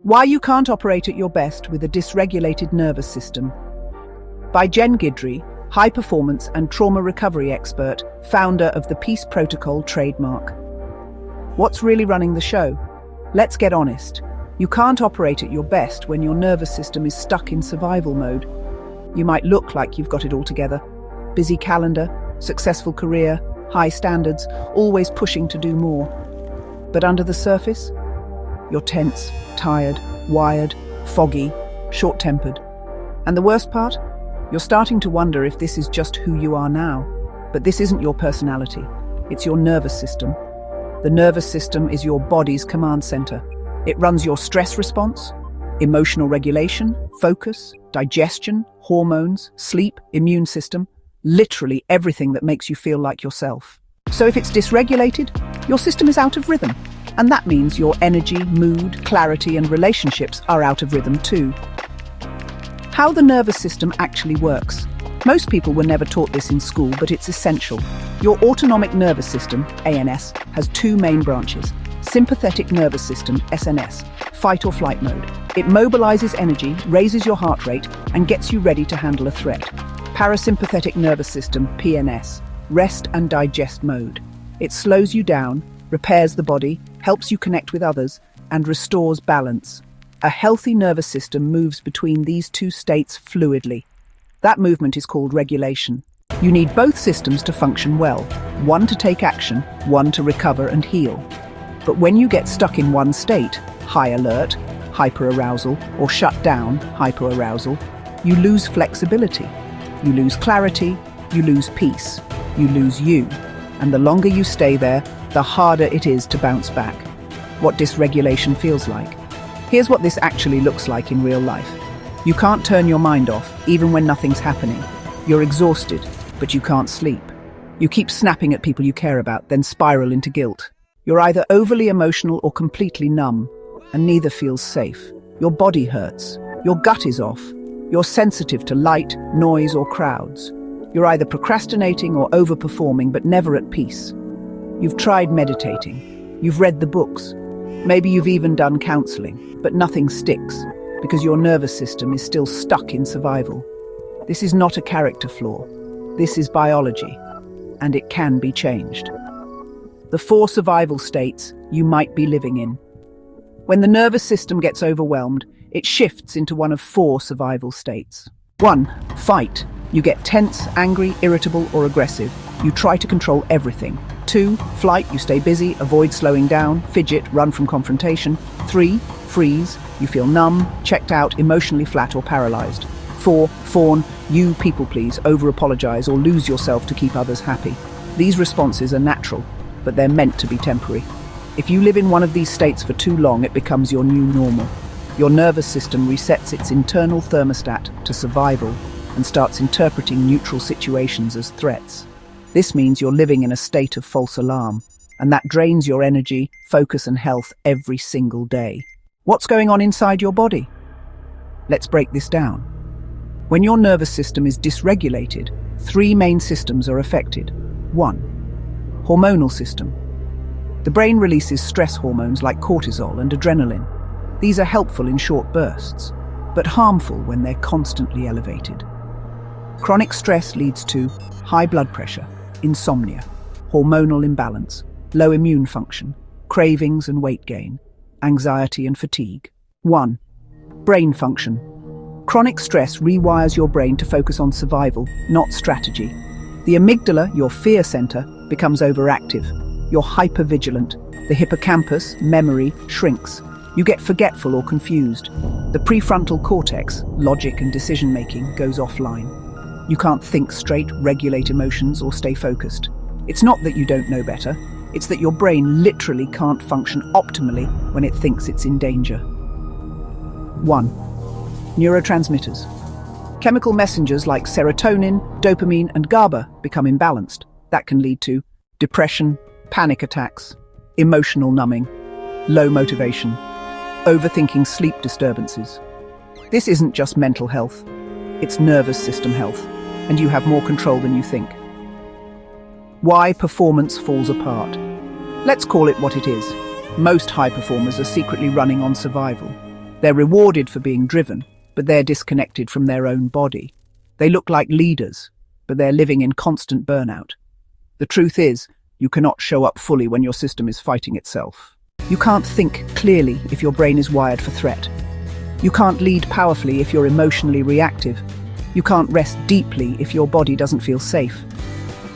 Why you can't operate at your best with a dysregulated nervous system. By Jen Guidry, high-performance and trauma recovery expert, founder of the Peace Protocol trademark. What's really running the show? Let's get honest. You can't operate at your best when your nervous system is stuck in survival mode. You might look like you've got it all together. Busy calendar, successful career, high standards, always pushing to do more. But under the surface, you're tense, tired, wired, foggy, short-tempered. And the worst part? You're starting to wonder if this is just who you are now. But this isn't your personality. It's your nervous system. The nervous system is your body's command center. It runs your stress response, emotional regulation, focus, digestion, hormones, sleep, immune system, literally everything that makes you feel like yourself. So if it's dysregulated, your system is out of rhythm. And that means your energy, mood, clarity, and relationships are out of rhythm too. How the nervous system actually works. Most people were never taught this in school, but it's essential. Your autonomic nervous system, ANS, has two main branches. Sympathetic nervous system, SNS, fight or flight mode. It mobilizes energy, raises your heart rate, and gets you ready to handle a threat. Parasympathetic nervous system, PNS, rest and digest mode. It slows you down, repairs the body, helps you connect with others, and restores balance. A healthy nervous system moves between these two states fluidly. That movement is called regulation. You need both systems to function well, one to take action, one to recover and heal. But when you get stuck in one state, high alert, hyperarousal, or shut down, hyperarousal, you lose flexibility. You lose clarity, you lose peace, you lose you. And the longer you stay there, the harder it is to bounce back. What dysregulation feels like. Here's what this actually looks like in real life. You can't turn your mind off, even when nothing's happening. You're exhausted, but you can't sleep. You keep snapping at people you care about, then spiral into guilt. You're either overly emotional or completely numb, and neither feels safe. Your body hurts. Your gut is off. You're sensitive to light, noise, or crowds. You're either procrastinating or overperforming, but never at peace. You've tried meditating. You've read the books. Maybe you've even done counseling, but nothing sticks because your nervous system is still stuck in survival. This is not a character flaw. This is biology, and it can be changed. The 4 survival states you might be living in. When the nervous system gets overwhelmed, it shifts into one of 4 survival states. 1. Fight. You get tense, angry, irritable, or aggressive. You try to control everything. 2. Flight. You stay busy, avoid slowing down, fidget, run from confrontation. 3. Freeze. You feel numb, checked out, emotionally flat, or paralyzed. 4. Fawn. You people please, over-apologize, or lose yourself to keep others happy. These responses are natural, but they're meant to be temporary. If you live in one of these states for too long, it becomes your new normal. Your nervous system resets its internal thermostat to survival and starts interpreting neutral situations as threats. This means you're living in a state of false alarm, and that drains your energy, focus, and health every single day. What's going on inside your body? Let's break this down. When your nervous system is dysregulated, 3 main systems are affected. 1. Hormonal system. The brain releases stress hormones like cortisol and adrenaline. These are helpful in short bursts, but harmful when they're constantly elevated. Chronic stress leads to high blood pressure, insomnia, hormonal imbalance, low immune function, cravings and weight gain, anxiety and fatigue. 1. Brain function. Chronic stress rewires your brain to focus on survival, not strategy. The amygdala, your fear center, becomes overactive. You're hypervigilant. The hippocampus, memory, shrinks. You get forgetful or confused. The prefrontal cortex, logic and decision-making, goes offline. You can't think straight, regulate emotions, or stay focused. It's not that you don't know better. It's that your brain literally can't function optimally when it thinks it's in danger. 1. Neurotransmitters. Chemical messengers like serotonin, dopamine, and GABA become imbalanced. That can lead to depression, panic attacks, emotional numbing, low motivation, overthinking, sleep disturbances. This isn't just mental health, it's nervous system health, and you have more control than you think. Why performance falls apart. Let's call it what it is. Most high performers are secretly running on survival. They're rewarded for being driven, but they're disconnected from their own body. They look like leaders, but they're living in constant burnout. The truth is, you cannot show up fully when your system is fighting itself. You can't think clearly if your brain is wired for threat. You can't lead powerfully if you're emotionally reactive. You can't rest deeply if your body doesn't feel safe.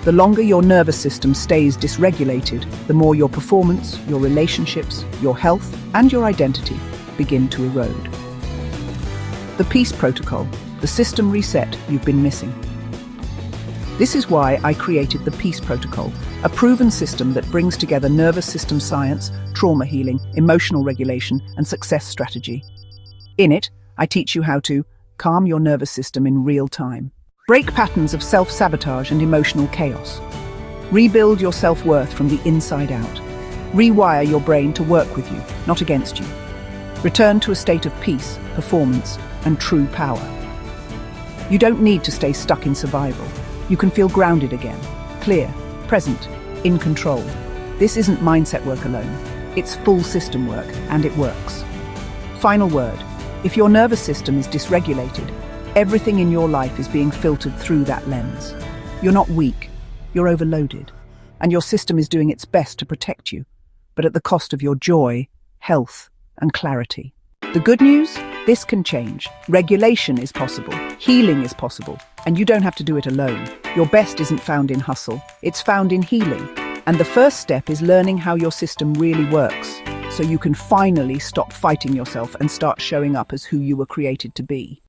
The longer your nervous system stays dysregulated, the more your performance, your relationships, your health, and your identity begin to erode. The peace protocol, the system reset you've been missing. This is why I created the peace protocol, a proven system that brings together nervous system science, trauma healing, emotional regulation, and success strategy. In it, I teach you how to calm your nervous system in real time, break patterns of self-sabotage and emotional chaos, rebuild your self-worth from the inside out, rewire your brain to work with you, not against you, return to a state of peace, performance, and true power. You don't need to stay stuck in survival. You can feel grounded again, clear, present, in control. This isn't mindset work alone. It's full system work, and it works. Final word. If your nervous system is dysregulated, everything in your life is being filtered through that lens. You're not weak, you're overloaded, and your system is doing its best to protect you, but at the cost of your joy, health, and clarity. The good news? This can change. Regulation is possible, healing is possible, and you don't have to do it alone. Your best isn't found in hustle, it's found in healing. And the first step is learning how your system really works, so you can finally stop fighting yourself and start showing up as who you were created to be.